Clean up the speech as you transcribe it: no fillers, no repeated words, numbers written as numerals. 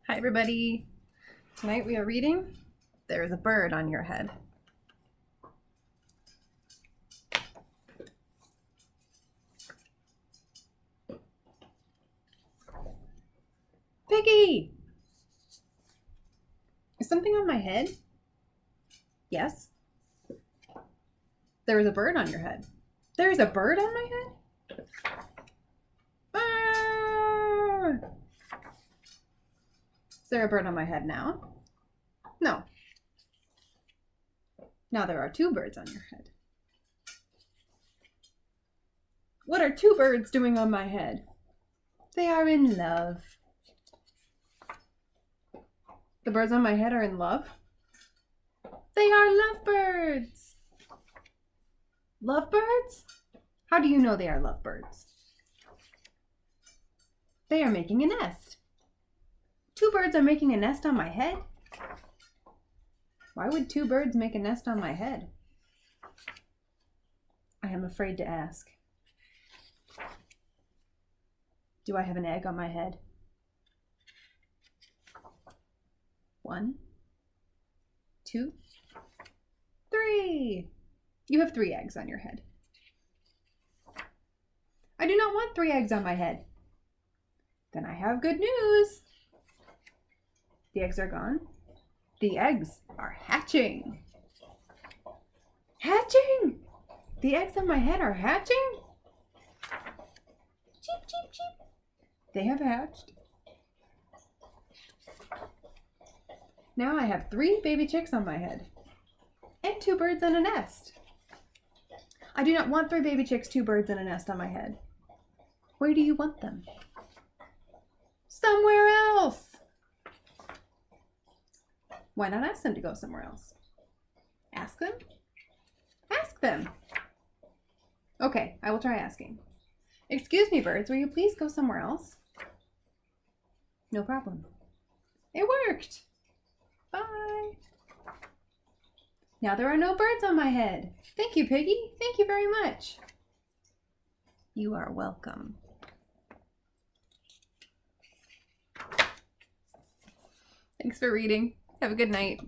Hi everybody. Tonight we are reading There is a Bird on Your Head. Piggy! Is something on my head? Yes. There is a bird on your head. There is a bird on my head? Ah! Is there a bird on my head now? No. Now there are two birds on your head. What are two birds doing on my head? They are in love. The birds on my head are in love? They are lovebirds. Lovebirds? How do you know they are lovebirds? They are making a nest. Two birds are making a nest on my head? Why would two birds make a nest on my head? I am afraid to ask. Do I have an egg on my head? 1, 2, 3. You have 3 eggs on your head. I do not want 3 eggs on my head. Then I have good news. The eggs are gone. The eggs are hatching. Hatching! The eggs on my head are hatching? Cheep, cheep, cheep. They have hatched. Now I have 3 baby chicks on my head and 2 birds in a nest. I do not want 3 baby chicks, 2 birds in a nest on my head. Where do you want them? Somewhere else. Why not ask them to go somewhere else? Ask them? Ask them. Okay, I will try asking. Excuse me, birds, will you please go somewhere else? No problem. It worked. Bye. Now there are no birds on my head. Thank you, Piggy. Thank you very much. You are welcome. Thanks for reading. Have a good night.